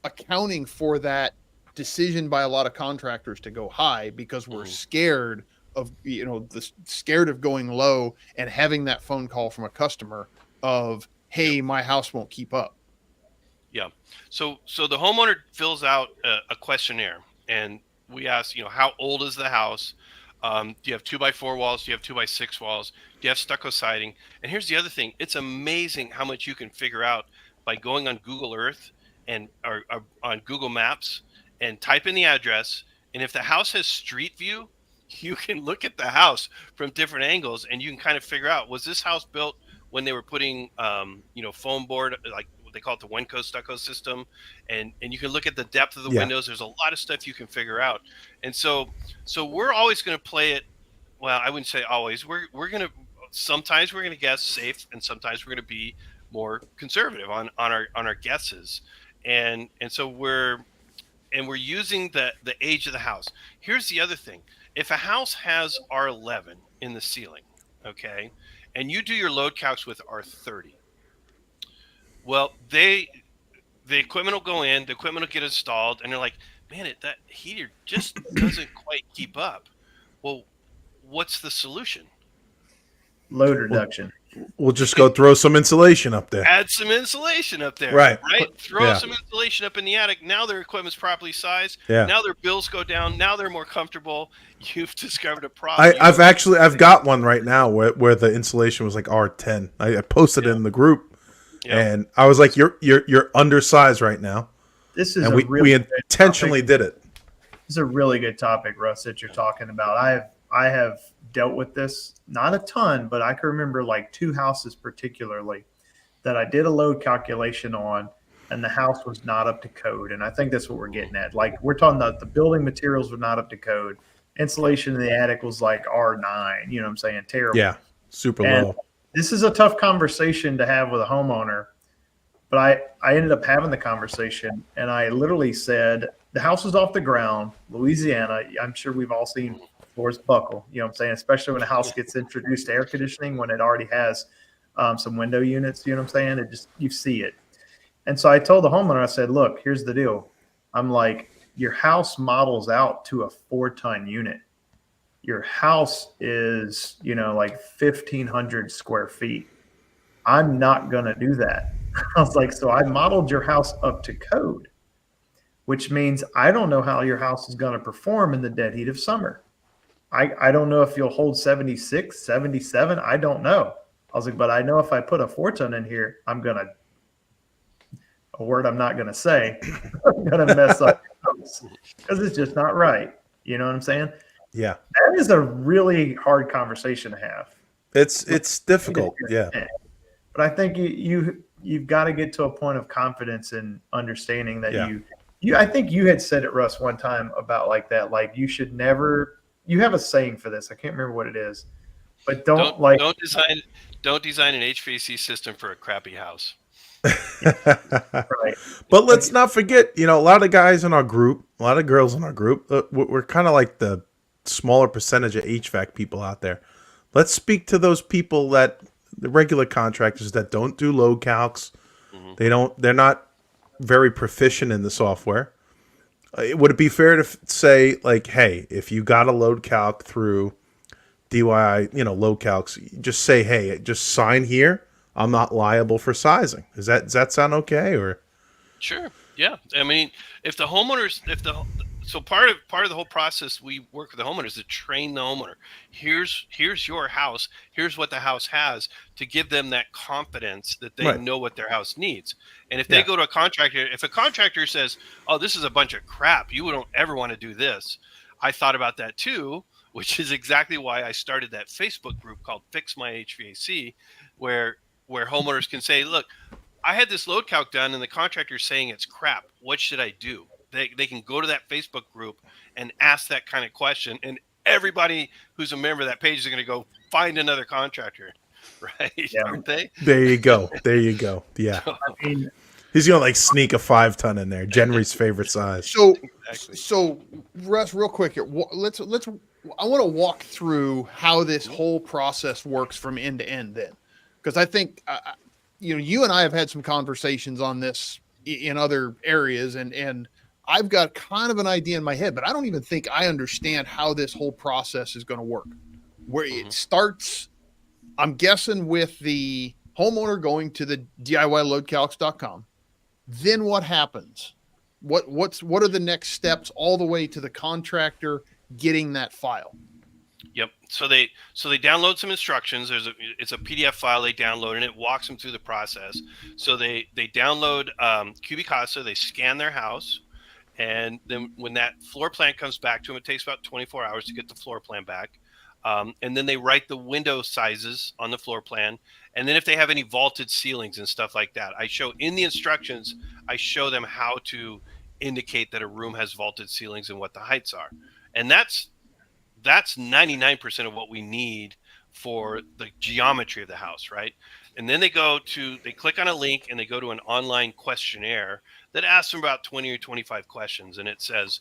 accounting for that decision by a lot of contractors to go high because we're scared of scared of going low and having that phone call from a customer of, hey, my house won't keep up? Yeah. So the homeowner fills out a questionnaire, and we ask, how old is the house? Do you have 2x4 walls? Do you have 2x6 walls? Do you have stucco siding? And here's the other thing. It's amazing how much you can figure out by going on Google Earth or on Google Maps and type in the address. And if the house has street view, you can look at the house from different angles, and you can kind of figure out, was this house built when they were putting, foam board, like what they call it, the Wenco stucco system, and you can look at the depth of the windows. There's a lot of stuff you can figure out. And so we're always going to play it. Well, I wouldn't say always. Sometimes we're going to guess safe, and sometimes we're going to be more conservative on our guesses. And so we're using the age of the house. Here's the other thing. If a house has R11 in the ceiling, okay, and you do your load calcs with R30, well, the equipment will go in, the equipment will get installed, and they're like, man, that heater just doesn't quite keep up. Well, what's the solution? Load reduction. We'll just go throw some insulation up there. Add some insulation up there. Right. Throw some insulation up in the attic. Now their equipment's properly sized. Yeah. Now their bills go down. Now they're more comfortable. You've discovered a problem. I've got one right now where the insulation was like R10. I posted it in the group, and I was like, "You're undersized right now." This is we intentionally did it. This is a really good topic, Russ, that you're talking about. I have dealt with this, not a ton, but I can remember like 2 houses particularly that I did a load calculation on, and the house was not up to code. And I think that's what we're getting at. Like, we're talking about the building materials were not up to code. Insulation in the attic was like R9, you know what I'm saying? Terrible. Yeah, super and low. This is a tough conversation to have with a homeowner, but I ended up having the conversation, and I literally said, the house was off the ground, Louisiana. I'm sure we've all seen floors buckle, you know what I'm saying? Especially when a house gets introduced to air conditioning, when it already has some window units, you know what I'm saying? You see it. And so I told the homeowner, I said, look, here's the deal. I'm like, your house models out to a 4-ton unit. Your house is, like 1,500 square feet. I'm not going to do that. I was like, so I modeled your house up to code, which means I don't know how your house is going to perform in the dead heat of summer. I don't know if you'll hold 76, 77. I don't know. I was like, but I know if I put a 4-ton in here, I'm going to, a word I'm not going to say, I'm going to mess up your house because it's just not right. You know what I'm saying? Yeah. That is a really hard conversation to have. It's difficult. Yeah. But I think you've got to get to a point of confidence and understanding that I think you had said it, Russ, one time about like that. Like you should never. You have a saying for this. I can't remember what it is, but don't design an HVAC system for a crappy house. Right. But let's not forget, a lot of guys in our group, a lot of girls in our group, we're kind of like the smaller percentage of HVAC people out there. Let's speak to those people the regular contractors that don't do load calcs. Mm-hmm. They're not very proficient in the software. Would it be fair to say, like, hey, if you got a load calc through DIY, load calcs, just say, hey, just sign here. I'm not liable for sizing. Does that sound okay? Or sure, yeah. I mean, if the homeowners, so part of the whole process, we work with the homeowners to train the homeowner. Here's your house. Here's what the house has, to give them that confidence that they know what their house needs. And if they go to a contractor, if a contractor says, "Oh, this is a bunch of crap. You don't ever want to do this," I thought about that too, which is exactly why I started that Facebook group called Fix My HVAC, where homeowners can say, "Look, I had this load calc done, and the contractor's saying it's crap. What should I do?" They can go to that Facebook group and ask that kind of question, and everybody who's a member of that page is going to go find another contractor, right? Yeah. Aren't they? There you go. Yeah. I mean, he's going to like sneak a 5-ton in there. Jenry's favorite size. So Russ, real quick here, let's. I want to walk through how this whole process works from end to end then, because I think, you and I have had some conversations on this in other areas, and I've got kind of an idea in my head, but I don't even think I understand how this whole process is going to work. Where it starts, I'm guessing, with the homeowner going to the DIYLoadCalcs.com. Then what happens? What are the next steps all the way to the contractor getting that file? Yep. So they download some instructions. It's a PDF file they download, and it walks them through the process. So they download Cubicasa, they scan their house, and then when that floor plan comes back to them, it takes about 24 hours to get the floor plan back. And then they write the window sizes on the floor plan. And then if they have any vaulted ceilings and stuff like that, I show in the instructions, I show them how to indicate that a room has vaulted ceilings and what the heights are. And that's 99% of what we need for the geometry of the house, right? And then they click on a link and they go to an online questionnaire that asks them about 20 or 25 questions. And it says,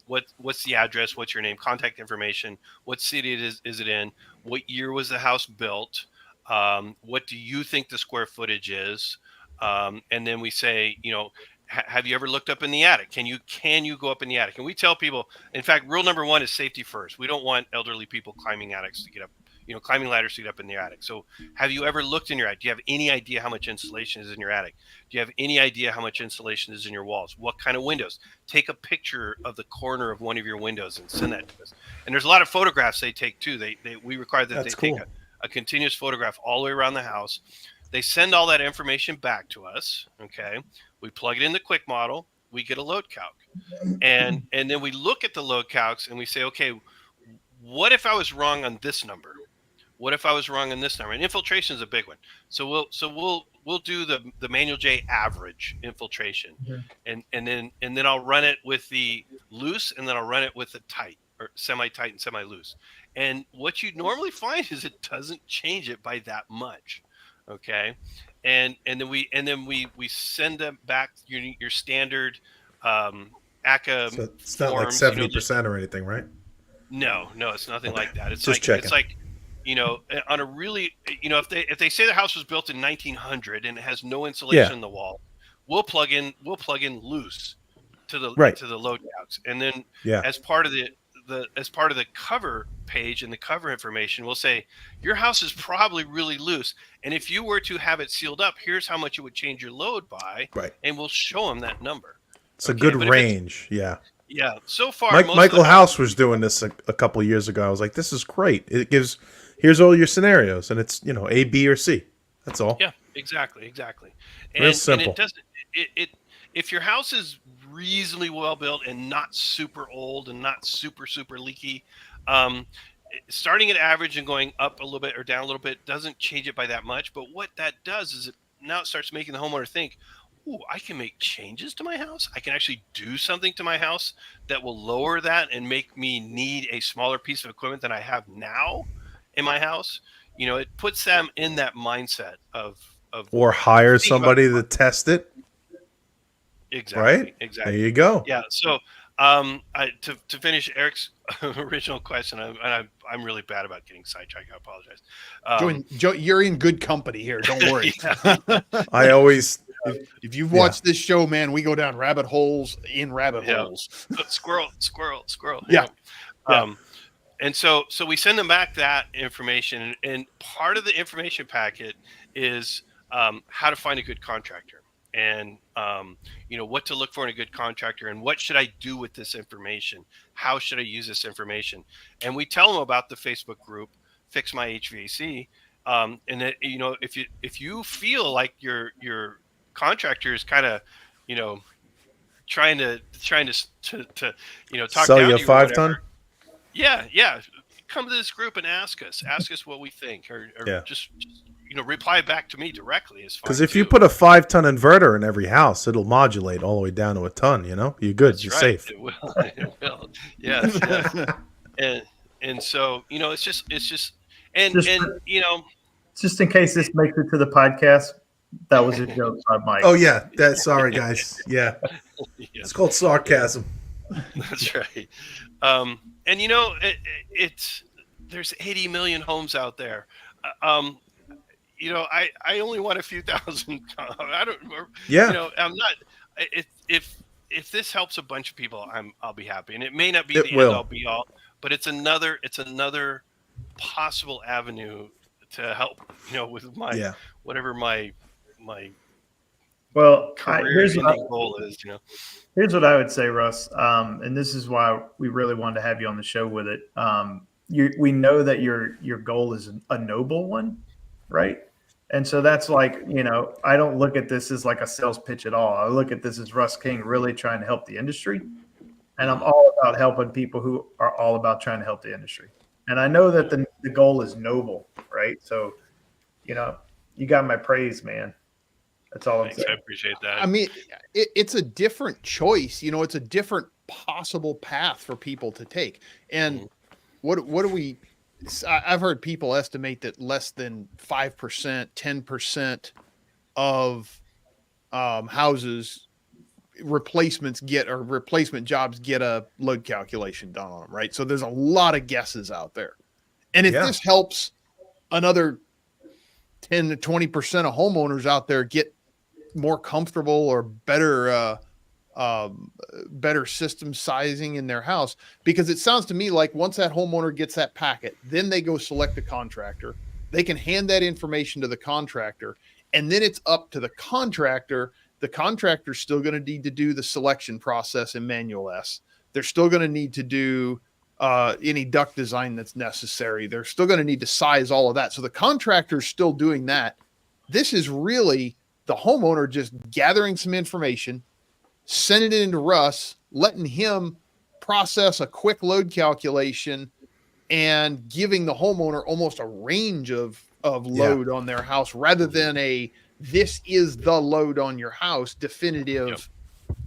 what's the address? What's your name? Contact information? What city is it in? What year was the house built? What do you think the square footage is? And then we say, have you ever looked up in the attic? Can you go up in the attic? And we tell people, in fact, rule number 1 is safety first. We don't want elderly people climbing attics to get up, climbing ladders to get up in the attic. So have you ever looked in your attic? Do you have any idea how much insulation is in your attic? Do you have any idea how much insulation is in your walls? What kind of windows? Take a picture of the corner of one of your windows and send that to us. And there's a lot of photographs they take too. We require that That's they cool. take a continuous photograph all the way around the house. They send all that information back to us. Okay. We plug it in the quick model. We get a load calc. And then we look at the load calcs and we say, okay, what if I was wrong on this number? What if I was wrong on this number? And infiltration is a big one. So we'll do the Manual J average infiltration. Mm-hmm. And then I'll run it with the loose, and then I'll run it with the tight, or semi-tight and semi-loose. And what you normally find is it doesn't change it by that much. Okay. And then we send them back your standard ACA. So it's not forms, like 70% or anything, right? No, it's nothing like that. It's Just like checking. on a really, if they say the house was built in 1900 and it has no insulation in the wall, we'll plug in loose to the load calcs, and then as part of the cover page and the cover information, we'll say your house is probably really loose, and if you were to have it sealed up, here's how much it would change your load by, and we'll show them that number. It's a good range. Yeah. So far, Michael House was doing this a couple of years ago. I was like, this is great. It gives, here's all your scenarios, and it's A, B, or C. That's all. Yeah, exactly. Real simple. And it doesn't. If your house is reasonably well built and not super old and not super leaky, starting at average and going up a little bit or down a little bit doesn't change it by that much. But what that does is now it starts making the homeowner think, ooh, I can make changes to my house. I can actually do something to my house that will lower that and make me need a smaller piece of equipment than I have now in my house. It puts them in that mindset of or hire somebody to test it. Exactly. Right? Exactly. There you go. Yeah. So, to finish Eric's original question, I'm really bad about getting sidetracked. I apologize. Joe, you're in good company here. Don't worry. I always. If you've watched this show, man, we go down rabbit holes in rabbit holes. Squirrel. Yeah. And so we send them back that information, and part of the information packet is how to find a good contractor, and what to look for in a good contractor, and what should I do with this information? How should I use this information? And we tell them about the Facebook group, Fix My HVAC, and that, if you feel like your contractor is kind of, trying to talk sell down you a to you 5-ton. Yeah. Come to this group and ask us what we think, or just reply back to me directly. Because if you put a 5-ton inverter in every house, it'll modulate all the way down to a ton. You're good. That's you're right. safe. It will. Yes. and so it's just just in case this makes it to the podcast, that was a joke by Mike. Oh yeah, sorry guys. Yeah, it's called sarcasm. That's right. And it's there's 80 million homes out there. I only want a few thousand. I don't. Yeah. I'm not. If this helps a bunch of people, I'll be happy. And it may not be the end all be all, but it's another possible avenue to help. With my whatever my here's goal is. Here's what I would say, Russ, and this is why we really wanted to have you on the show with it. We know that your goal is a noble one, right? And so that's like, I don't look at this as like a sales pitch at all. I look at this as Russ King really trying to help the industry, and I'm all about helping people who are all about trying to help the industry. And I know that the goal is noble, right? So, you got my praise, man. That's all I'm saying. I appreciate that. I mean, it's a different choice. It's a different possible path for people to take. And what do we? I've heard people estimate that less than 5%, 10% of houses replacement jobs get a load calculation done on them, right? So there's a lot of guesses out there. And if this helps another 10 to 20% of homeowners out there get more comfortable or better system sizing in their house, because it sounds to me like once that homeowner gets that packet, then they go select a contractor. They can hand that information to the contractor, and then it's up to the contractor. The contractor's still going to need to do the selection process in Manual S. They're still going to need to do any duct design that's necessary. They're still going to need to size all of that. So the contractor's still doing that. This is really the homeowner just gathering some information, sending it into Russ, letting him process a quick load calculation, and giving the homeowner almost a range of load on their house rather than this is the load on your house definitive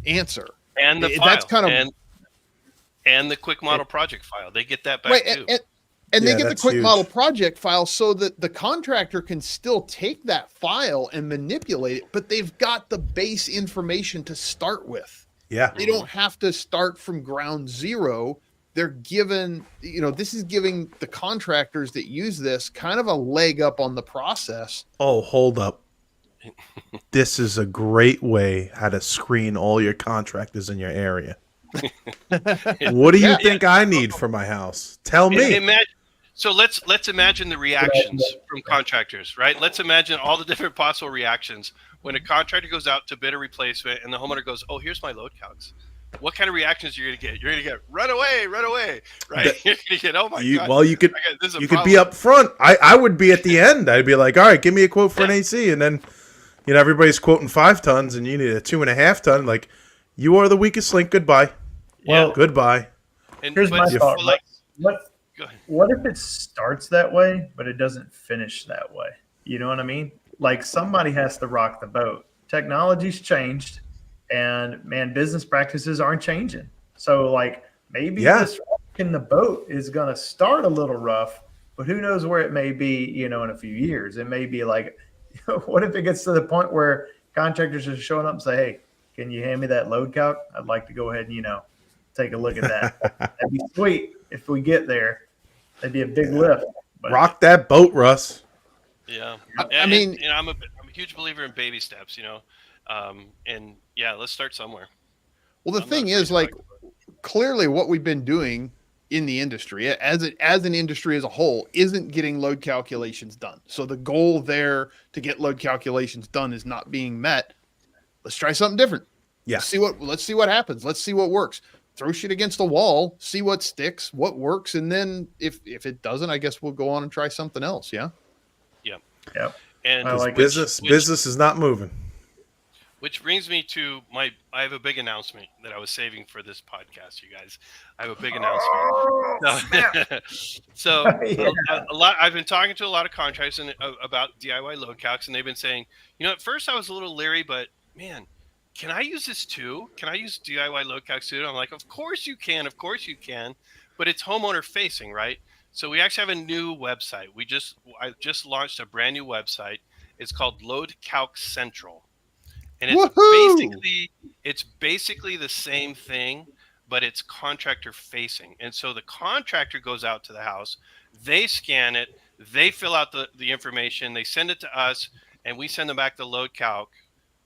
answer. And the file. That's kind of and the quick model project file. They get that back too. And they get the quick model project file so that the contractor can still take that file and manipulate it, but they've got the base information to start with. Yeah. They don't have to start from ground zero. they're given, this is giving the contractors that use this kind of a leg up on the process. Oh, hold up. This is a great way how to screen all your contractors in your area. What do you think I need for my house? Tell me. So let's imagine the reactions from contractors, right? Let's imagine all the different possible reactions when a contractor goes out to bid a replacement and the homeowner goes, "Oh, here's my load calcs." What kind of reactions you're going to get? You're going to get run away, right? You're going to get, oh my god. Well, you could be up front. I would be at the end. I'd be like, all right, give me a quote for an AC, and then everybody's quoting 5 tons, and you need a 2.5 ton. Like, you are the weakest link. Goodbye. Well, goodbye. Here's my thought. What if it starts that way, but it doesn't finish that way? You know what I mean? Like, somebody has to rock the boat. Technology's changed, and man, business practices aren't changing. So, like, maybe this in the boat is going to start a little rough, but who knows where it may be, in a few years. It may be like, what if it gets to the point where contractors are showing up and say, "Hey, can you hand me that load calc? I'd like to go ahead and, take a look at that." That'd be sweet if we get there. That'd be a big lift. But rock that boat, Russ. Yeah. I mean, I'm a huge believer in baby steps, and yeah, let's start somewhere. Well, the thing is, like, clearly what we've been doing in the industry as an industry as a whole isn't getting load calculations done. So the goal there to get load calculations done is not being met. Let's try something different. Yeah. Let's see what happens. Let's see what works. Throw shit against the wall, see what sticks, what works. And then if it doesn't, I guess we'll go on and try something else. Yeah. Yeah. Yeah. And business is not moving. Which brings me to I have a big announcement that I was saving for this podcast, you guys. I have a big announcement. So I've been talking to a lot of contractors about DIY load calcs, and they've been saying, at first I was a little leery, but man, can I use this too? Can I use DIY load calcs too? And I'm like, of course you can, but it's homeowner facing, right? So we actually have a new website. I just launched a brand new website. It's called Load Calc Central. And it's basically the same thing, but it's contractor facing. And so the contractor goes out to the house, they scan it, they fill out the information, they send it to us, and we send them back the load calc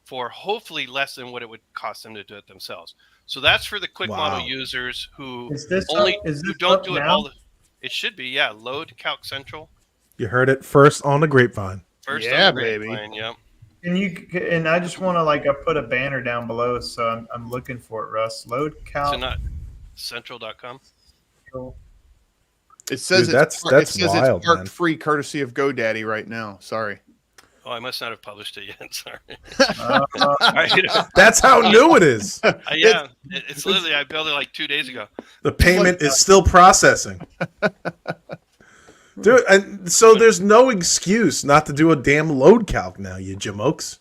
for hopefully less than what it would cost them to do it themselves. So that's for the quick model users who don't do it all. It should be, Load Calc Central. You heard it first on the grapevine. Baby. Yeah. And I just want to I put a banner down below, so I'm looking for it, Russ. Load calc. So not central.com. It says that's wild, it's park free courtesy of GoDaddy right now. Sorry. Oh, I must not have published it yet. Sorry. That's how new it is. It's literally, I built it like 2 days ago. The payment is still processing. Dude, and so there's no excuse not to do a damn load calc now, you jamokes.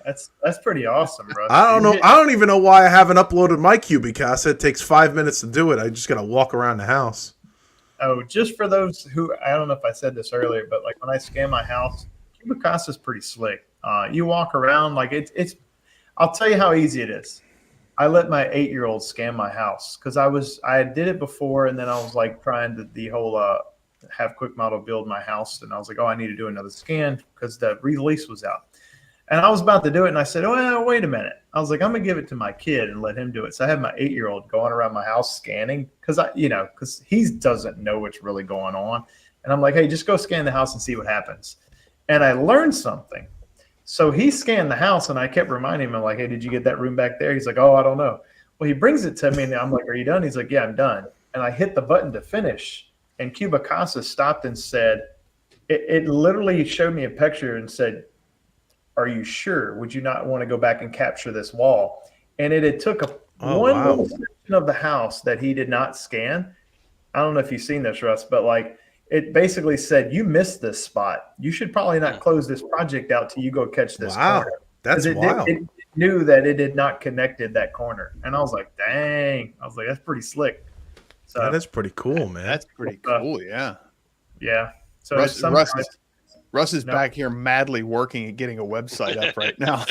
That's pretty awesome, bro. I don't know. I don't even know why I haven't uploaded my Cubicasa. It takes 5 minutes to do it. I just got to walk around the house. Oh, just for those who, I don't know if I said this earlier, but when I scan my house, Cubicasa is pretty slick. You walk around it's. I'll tell you how easy it is. I let my 8-year-old scan my house because I did it before, and then I was trying the whole have Quick Model build my house, and I was like, oh, I need to do another scan because the release was out. And I was about to do it, and I said, oh, well, wait a minute. I was like, I'm going to give it to my kid and let him do it. So I have my 8-year-old going around my house scanning because he doesn't know what's really going on. And I'm like, hey, just go scan the house and see what happens. And I learned something. So he scanned the house, and I kept reminding him, hey, did you get that room back there? He's like, oh, I don't know. Well, he brings it to me, and I'm like, are you done? He's like, yeah, I'm done. And I hit the button to finish. And Cubicasa stopped and said, it literally showed me a picture and said, are you sure? Would you not want to go back and capture this wall? And it took one little section of the house that he did not scan. I don't know if you've seen this, Russ, but it basically said, you missed this spot. You should probably not close this project out till you go catch this corner. That's wild. It knew that it had not connected that corner. And I was like, dang. I was like, that's pretty slick. So that is pretty cool, man. That's pretty cool, yeah. Yeah. So Russ is back here madly working at getting a website up right now.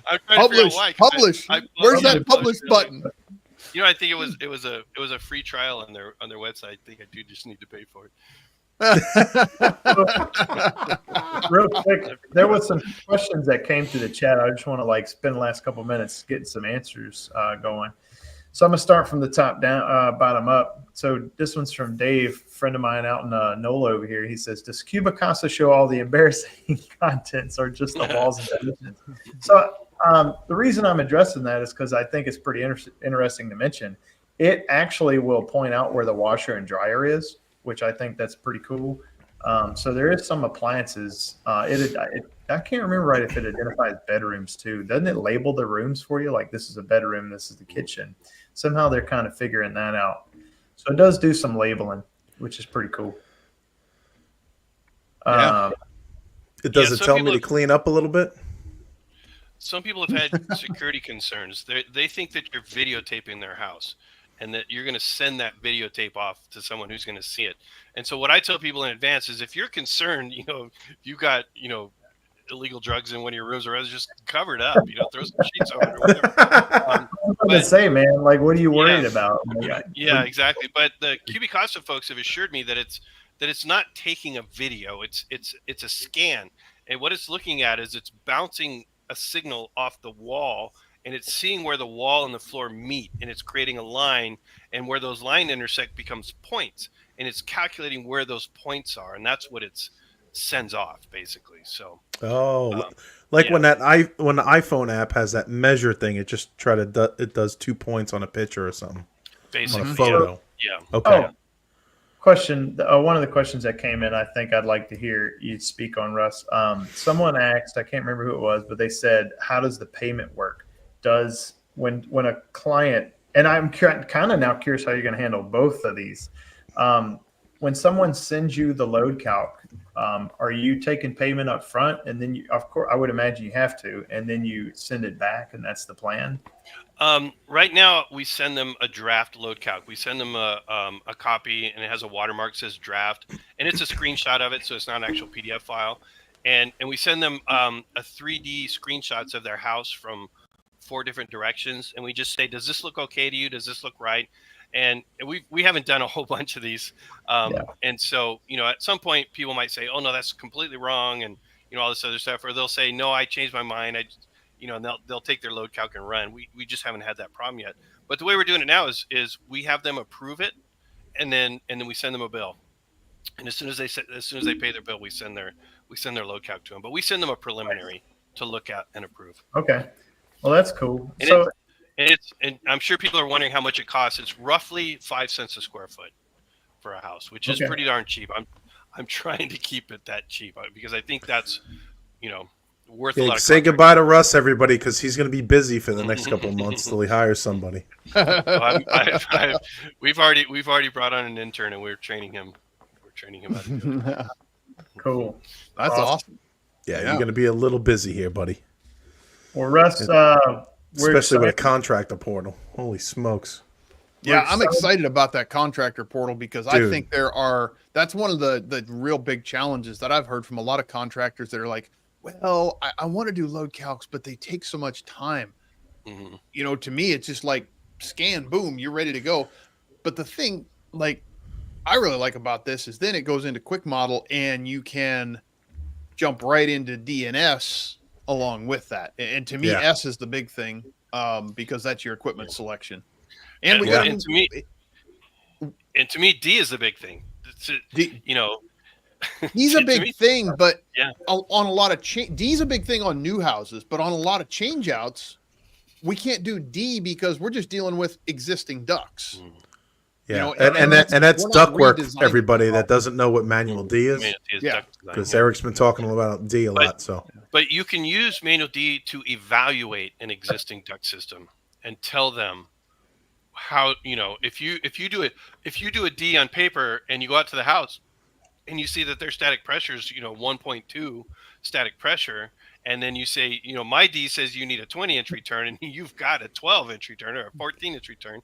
I'm trying to figure out Publish, why. 'Cause publish. I Where's yeah, that publish button? You know, I think it was a free trial on their website. I think I do just need to pay for it. Real quick, there was some questions that came through the chat. I just want to spend the last couple minutes getting some answers going. So I'm gonna start from the top down, bottom up. So this one's from Dave, friend of mine out in NOLA over here. He says, "Does Cuba Casa show all the embarrassing contents or just the walls and dimensions?" So the reason I'm addressing that is because I think it's pretty interesting to mention. It actually will point out where the washer and dryer is, which I think that's pretty cool. So there is some appliances. I can't remember right if it identifies bedrooms too. Doesn't it label the rooms for you? Like this is a bedroom, this is the kitchen. Somehow they're kind of figuring that out. So it does do some labeling, which is pretty cool. Yeah. Does it tell me to have, clean up a little bit? Some people have had security concerns. They think that you're videotaping their house and that you're going to send that videotape off to someone who's going to see it. And so what I tell people in advance is if you're concerned, you got, illegal drugs in one of your rooms or rather just cover it up, throw some sheets over it or whatever. I was going to say, man, what are you worried about? Yeah, exactly. But the Cubic Casa folks have assured me that it's not taking a video. It's a scan. And what it's looking at is it's bouncing a signal off the wall and it's seeing where the wall and the floor meet and it's creating a line, and where those lines intersect becomes points, and it's calculating where those points are, and that's what it's sends off basically. So when the iPhone app has that measure thing, it just it does 2 points on a picture or something, basically on a photo. Yeah. Okay. Question. One of the questions that came in, I think I'd like to hear you speak on, Russ. Someone asked, I can't remember who it was, but they said, "How does the payment work? Does when a client?" And I'm kind of now curious how you're going to handle both of these. When someone sends you the load calc, are you taking payment up front, and then of course, I would imagine you have to, and then you send it back, and that's the plan? Right now, we send them a draft load calc. We send them a copy, and it has a watermark that says draft, and it's a screenshot of it, so it's not an actual PDF file. And we send them a 3D screenshots of their house from 4 different directions, and we just say, "Does this look okay to you? Does this look right?" And we haven't done a whole bunch of these, and so at some point people might say, "Oh no, that's completely wrong," and all this other stuff, or they'll say, "No, I changed my mind." And they'll take their load calc and run. We just haven't had that problem yet. But the way we're doing it now is we have them approve it, and then we send them a bill. And as soon as they pay their bill, we send their load calc to them. But we send them a preliminary to look at and approve. Okay, well that's cool. And I'm sure people are wondering how much it costs. It's roughly 5 cents a square foot for a house, which is pretty darn cheap. I'm trying to keep it that cheap because I think that's worth a lot. Say goodbye to Russ, everybody, because he's going to be busy for the next couple of months till he hires somebody. We've already brought on an intern, and we're training him. How to do it. Cool. That's awesome. Yeah, you're going to be a little busy here, buddy. Well, Russ, especially with a contractor portal. Holy smokes. Yeah, I'm excited about that contractor portal because I think that's one of the real big challenges that I've heard from a lot of contractors that are like, well, I want to do load calcs, but they take so much time. Mm-hmm. To me, it's just like scan, boom, you're ready to go. But the thing I really like about this is then it goes into quick model and you can jump right into DNS along with that. And to me, S is the big thing because that's your equipment selection. And to me, D is the big thing. D's a big thing, but on a lot of D's a big thing on new houses, but on a lot of change outs, we can't do D because we're just dealing with existing ducts. Yeah, and that's duct work, everybody that doesn't know what manual D is. Because Eric's been talking about D a lot. So, but you can use manual D to evaluate an existing duct system and tell them how if you do a D on paper and you go out to the house and you see that their static pressure is 1.2 static pressure, and then you say my D says you need a 20-inch return and you've got a 12-inch return or a 14-inch return.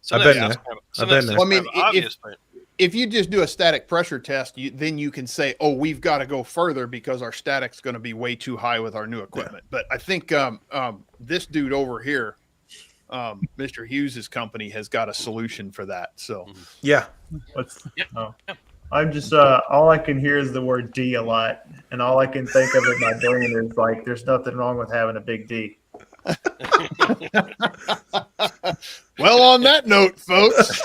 So I've been there. obvious, but if you just do a static pressure test, then you can say, oh, we've got to go further because our static's going to be way too high with our new equipment. Yeah. But I think this dude over here, Mr. Hughes's company, has got a solution for that. So yeah. I'm just all I can hear is the word D a lot, and all I can think of in my brain is like, there's nothing wrong with having a big D. Well, on that note, folks,